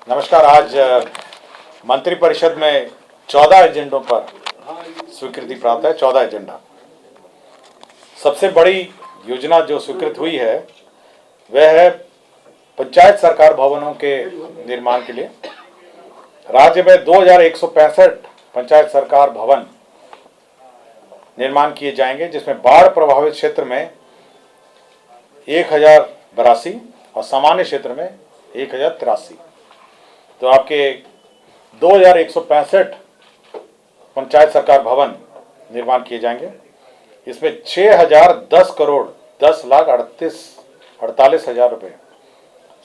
नमस्कार। आज मंत्रिपरिषद में 14 एजेंडों पर स्वीकृति प्राप्त है। 14 एजेंडा। सबसे बड़ी योजना जो स्वीकृत हुई है वह है पंचायत सरकार भवनों के निर्माण के लिए। राज्य में 2165 पंचायत सरकार भवन निर्माण किए जाएंगे, जिसमें बाढ़ प्रभावित क्षेत्र में 1082 और सामान्य क्षेत्र में 1083। तो आपके 2165 पंचायत सरकार भवन निर्माण किए जाएंगे। इसमें 6010 करोड़ 10,48,000 रुपये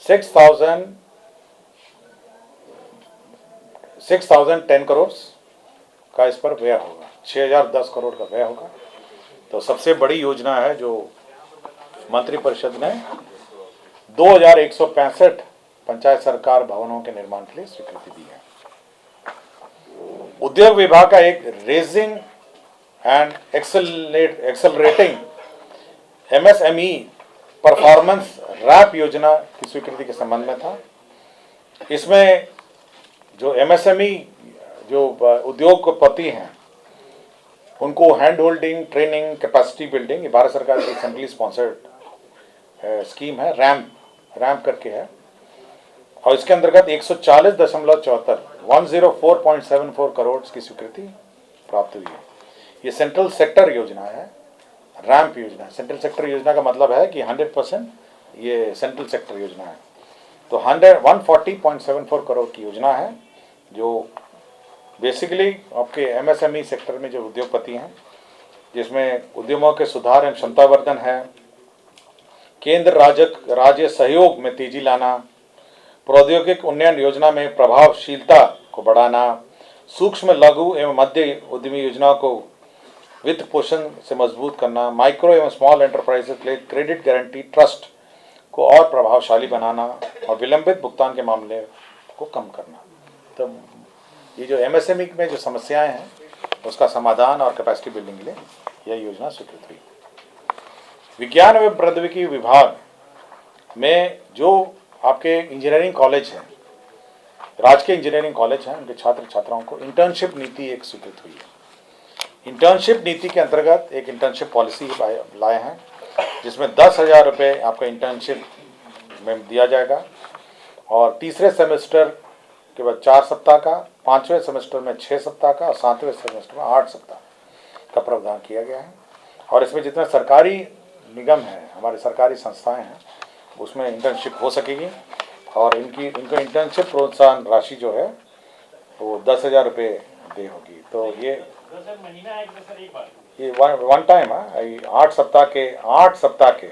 6,010 करोड़ का इस पर व्यय होगा। 6010 करोड़ का व्यय होगा। तो सबसे बड़ी योजना है जो मंत्रिपरिषद ने 2165 पंचायत सरकार भवनों के निर्माण के लिए स्वीकृति दी है। उद्योग विभाग का एक raising and accelerating MSME performance RAMP योजना की स्वीकृति के संबंध में था। इसमें जो एमएसएमई जो उद्योगपति हैं उनको hand holding, training, capacity building, ये भारत सरकार की सेंट्रली स्पॉन्सर्ड स्कीम है। रैम्प करके है और इसके अंतर्गत 104.74 करोड़ की स्वीकृति प्राप्त हुई है। ये सेंट्रल सेक्टर योजना है, रैम्प योजना। सेंट्रल सेक्टर योजना का मतलब है कि 100% ये सेंट्रल सेक्टर योजना है। तो 140.74 करोड़ की योजना है जो बेसिकली आपके एमएसएमई सेक्टर में जो उद्योगपति हैं, जिसमें उद्यमों के सुधार एवं क्षमतावर्धन है, केंद्र राज्य सहयोग में तेजी लाना, प्रौद्योगिक उन्नयन योजना में प्रभावशीलता को बढ़ाना, सूक्ष्म लघु एवं मध्य उद्यमी योजनाओं को वित्त पोषण से मजबूत करना, माइक्रो एवं स्मॉल एंटरप्राइजेस के लिए क्रेडिट गारंटी ट्रस्ट को और प्रभावशाली बनाना और विलंबित भुगतान के मामले को कम करना। तो ये जो एमएसएमई में जो समस्याएं हैं उसका समाधान और कैपेसिटी बिल्डिंग के लिए यह योजना स्वीकृत हुई। विज्ञान एवं प्रौद्योगिकी विभाग में जो आपके इंजीनियरिंग कॉलेज हैं, राजकीय इंजीनियरिंग कॉलेज हैं, उनके छात्र छात्राओं को इंटर्नशिप नीति एक स्वीकृत हुई है। इंटर्नशिप नीति के अंतर्गत एक इंटर्नशिप पॉलिसी लाए हैं, जिसमें 10,000 रुपये आपको इंटर्नशिप में दिया जाएगा और तीसरे सेमेस्टर के बाद 4 सप्ताह का, 5वें सेमेस्टर में 6 सप्ताह का और 7वें सेमेस्टर में 8 सप्ताह का प्रावधान किया गया है। और इसमें जितने सरकारी निगम हैं, हमारी सरकारी संस्थाएं हैं, उसमें इंटर्नशिप हो सकेगी और इनको इंटर्नशिप प्रोत्साहन राशि जो है वो 10,000 रुपये दे होगी। तो ये वन टाइम है। 8 सप्ताह के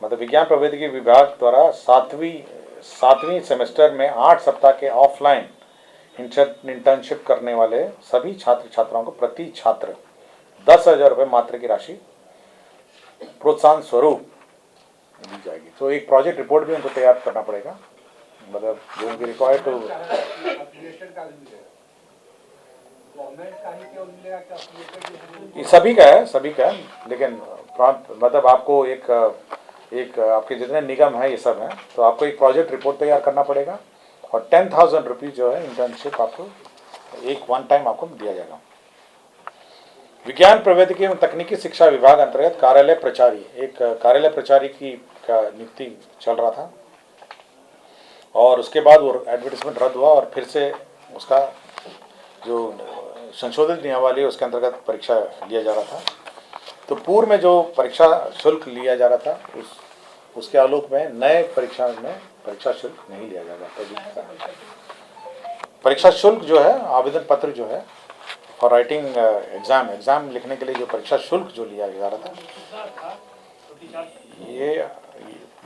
मतलब विज्ञान प्रौद्योगिकी विभाग द्वारा सातवीं सेमेस्टर में 8 सप्ताह के ऑफलाइन इंटर्नशिप करने वाले सभी छात्र छात्राओं को प्रति छात्र 10,000 रुपये मात्र की राशि प्रोत्साहन स्वरूप दी जाएगी। तो एक प्रोजेक्ट रिपोर्ट भी उनको तैयार करना पड़ेगा, मतलब जो उनकी रिक्वायर्ड टू सभी का है, लेकिन मतलब आपको एक आपके जितने निगम है ये सब हैं, तो आपको एक प्रोजेक्ट रिपोर्ट तैयार करना पड़ेगा और 10,000 रुपीज जो है इंटर्नशिप आपको एक वन टाइम आपको दिया जाएगा। विज्ञान प्रौद्योगिकी एवं तकनीकी शिक्षा विभाग अंतर्गत कार्यालय प्रचारी की नियुक्ति चल रहा था और उसके बाद वो एडवर्टाइजमेंट रद्द हुआ और फिर से उसका जो संशोधित नियमावली उसके अंतर्गत परीक्षा लिया जा रहा था। तो पूर्व में जो परीक्षा शुल्क लिया जा रहा था उसके आलोक में नए परीक्षा में परीक्षा शुल्क नहीं लिया जाएगा। परीक्षा शुल्क जो है, आवेदन पत्र जो है फॉर राइटिंग एग्जाम लिखने के लिए जो परीक्षा शुल्क जो लिया जा रहा था,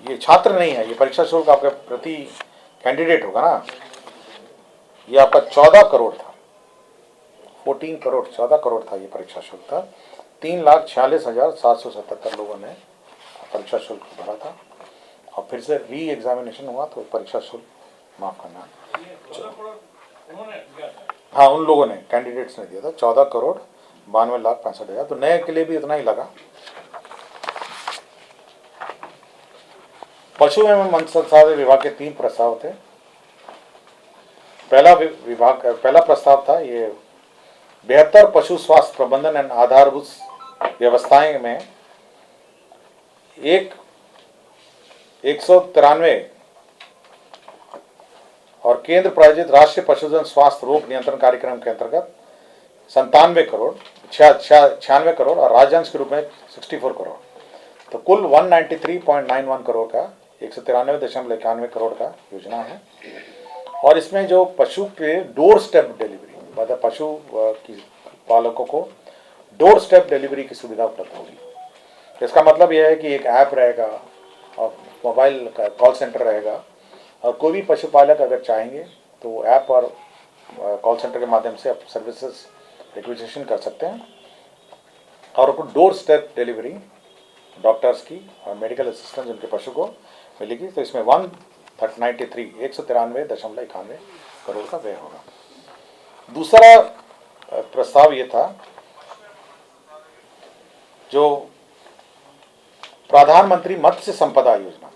ये छात्र नहीं है, ये परीक्षा शुल्क आपका प्रति कैंडिडेट होगा ना। ये आपका 14 करोड़ था, 14 करोड़ था ये परीक्षा शुल्क था। 3,46,777 लोगों ने परीक्षा शुल्क भरा था और फिर से री एग्जामिनेशन हुआ तो परीक्षा शुल्क माफ करना, हाँ उन लोगों ने, कैंडिडेट्स ने दिया था 14,92,65,000। तो नए के लिए भी उतना ही लगा। पशु एवं मत्स्य संसाधन विभाग के 3 प्रस्ताव थे। पहला प्रस्ताव था ये बेहतर पशु स्वास्थ्य प्रबंधन एंड आधारभूत व्यवस्थाएं में 193 और केंद्र प्रायोजित राष्ट्रीय पशुधन स्वास्थ्य रोग नियंत्रण कार्यक्रम के अंतर्गत 96 करोड़ और राज्यांश के रूप में 64 करोड़, तो कुल 193.91 करोड़ का 193.91 करोड़ का योजना है। और इसमें जो पशु के डोर स्टेप डिलीवरी, मतलब पशु की पालकों को डोर स्टेप डिलीवरी की सुविधा उपलब्ध होगी। तो इसका मतलब यह है कि एक ऐप रहेगा और मोबाइल का कॉल सेंटर रहेगा, और कोई भी पशुपालक अगर चाहेंगे तो ऐप और कॉल सेंटर के माध्यम से आप सर्विसेज रिक्वेजिशन कर सकते हैं और आपको डोर स्टेप डिलीवरी डॉक्टर्स की और मेडिकल असिस्टेंट उनके पशु को मिलेगी। तो इसमें 193.91 करोड़ का व्यय होगा। दूसरा प्रस्ताव ये था जो प्रधानमंत्री मत्स्य संपदा योजना,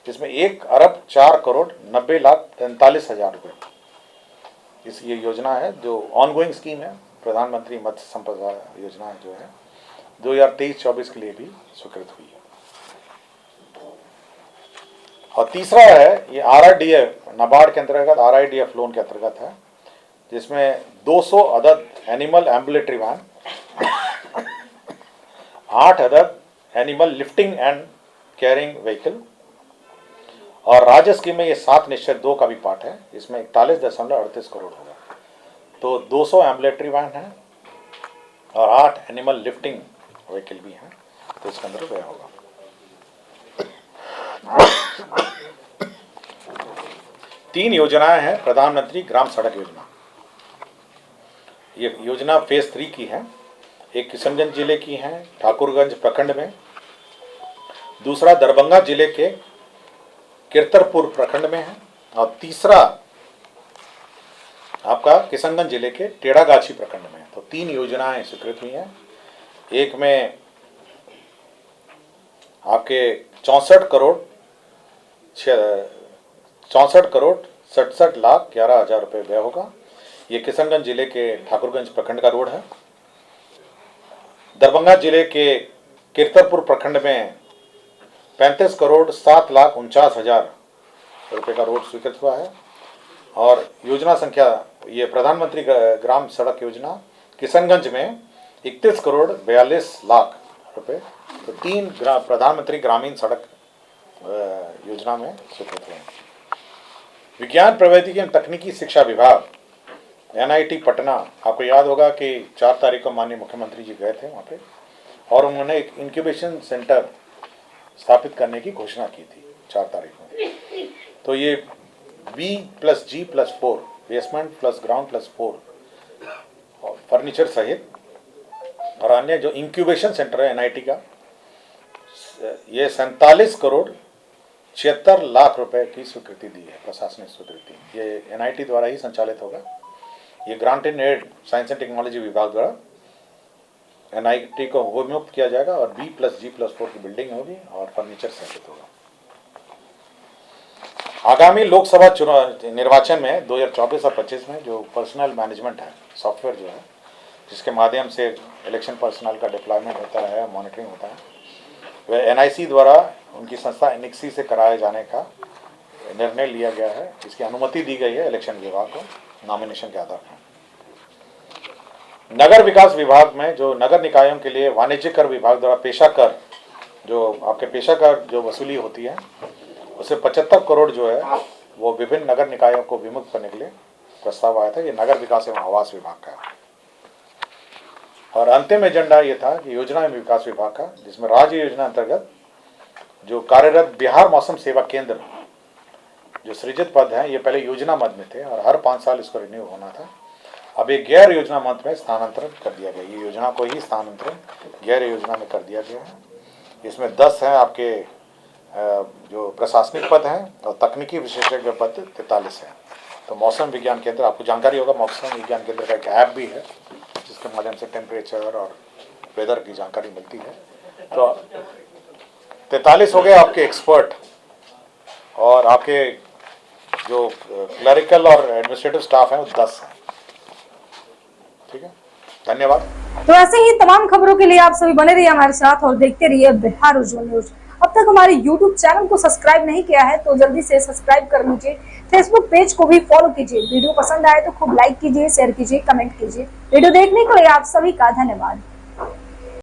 जिसमें 1,04,04,90,43,000 रुपये इस ये योजना है, जो ऑनगोइंग स्कीम है। प्रधानमंत्री मत्स्य संपदा योजना जो है 2023-24 के लिए भी स्वीकृत हुई है। और तीसरा है ये RRDF, नाबार्ड के अंतर्गत RIDF लोन के अंतर्गत है, जिसमें 200 अदद एनिमल एम्बुलेटरी वैन, 8 अदद animal lifting and carrying vehicle, और राज्य स्कीम में ये 7/2 का भी पार्ट है, इसमें 41.38 करोड़ होगा। तो 200 एम्बुलेटरी वैन है और 8 एनिमल लिफ्टिंग व्हीकल भी हैं, तो इसके अंदर व्यय होगा। तीन योजनाएं हैं प्रधानमंत्री ग्राम सड़क योजना। ये योजना फेज 3 की है। एक किशनगंज जिले की है ठाकुरगंज प्रखंड में, दूसरा दरभंगा जिले के कीर्तरपुर प्रखंड में है, और तीसरा आपका किशनगंज जिले के टेढ़ागाछी प्रखंड में है। तो 3 योजनाएं स्वीकृत हुई हैं। एक में आपके 64 करोड़ 67,11,00,000 रुपये व्यय होगा। ये किशनगंज जिले के ठाकुरगंज प्रखंड का रोड है। दरभंगा जिले के कीर्तरपुर प्रखंड में 35 करोड़ 7,49,000 रुपये का रोड स्वीकृत हुआ है। और योजना संख्या ये प्रधानमंत्री ग्राम सड़क योजना किशनगंज में 31 करोड़ 42 लाख रुपये, तो 3 प्रधानमंत्री ग्रामीण सड़क योजना में स्वीकृत हुए हैं। विज्ञान प्रौद्योगिकी एवं तकनीकी शिक्षा विभाग NIT पटना, आपको याद होगा कि 4 तारीख को माननीय मुख्यमंत्री जी गए थे वहाँ पे, और उन्होंने एक इंक्यूबेशन सेंटर स्थापित करने की घोषणा की थी 4 तारीख को। तो ये B+G+4 basement plus ground plus 4 furniture सहित और अन्य जो इंक्यूबेशन सेंटर है NIT का, ये 47 करोड़ 76 लाख रुपए की स्वीकृति दी है, प्रशासनिक स्वीकृति। ये NIT द्वारा ही संचालित होगा। ये grant in aid science and technology विभाग द्वारा NIT को उन्मुक्त किया जाएगा, और B+G+4 की बिल्डिंग होगी और फर्नीचर सहित होगा। आगामी लोकसभा चुनाव निर्वाचन में 2024 और 25 में जो पर्सनल मैनेजमेंट है सॉफ्टवेयर जो है, जिसके माध्यम से इलेक्शन पर्सनल का डिप्लॉयमेंट होता है, मॉनिटरिंग होता है, वह NIC द्वारा उनकी संस्था NICSI से कराए जाने का निर्णय लिया गया है। इसकी अनुमति दी गई है इलेक्शन विभाग को नॉमिनेशन के आधार पर। नगर विकास विभाग में जो नगर निकायों के लिए वाणिज्यिक कर विभाग द्वारा पेशा कर, जो आपके पेशा कर जो वसूली होती है, उसे 75 करोड़ जो है वो विभिन्न नगर निकायों को विमुक्त करने के लिए प्रस्ताव आया था। ये नगर विकास एवं आवास विभाग का है। और अंतिम एजेंडा ये था कि योजना एवं विकास विभाग का, जिसमें राज्य योजना अंतर्गत जो कार्यरत बिहार मौसम सेवा केंद्र जो सृजित पद हैं, ये पहले योजना मद में थे और हर 5 साल इसको रिन्यू होना था। अब ये गैर योजना मद में स्थानांतरण कर दिया गया। ये योजना को ही स्थानांतरण गैर योजना में कर दिया गया है। इसमें 10 हैं आपके जो प्रशासनिक पद हैं, और तकनीकी विशेषज्ञ पद 43 हैं। तो मौसम विज्ञान केंद्र, आपको जानकारी होगा, मौसम विज्ञान केंद्र का एक ऐप भी है जिसके माध्यम से टेम्परेचर और वेदर की जानकारी मिलती है। तो 43 हो गए आपके एक्सपर्ट, और आपके जो क्लरिकल और एडमिनिस्ट्रेटिव स्टाफ है वो 10 हैं। ठीक है, धन्यवाद। तो ऐसे ही तमाम खबरों के लिए आप सभी बने रहिए हमारे साथ और देखते रहिए बिहार उज्जवल न्यूज। अब तक हमारे YouTube चैनल को सब्सक्राइब नहीं किया है तो जल्दी से सब्सक्राइब कर लीजिए। फेसबुक पेज को भी फॉलो कीजिए। वीडियो पसंद आए तो खूब लाइक कीजिए, शेयर कीजिए, कमेंट कीजिए। वीडियो देखने के लिए आप सभी का धन्यवाद।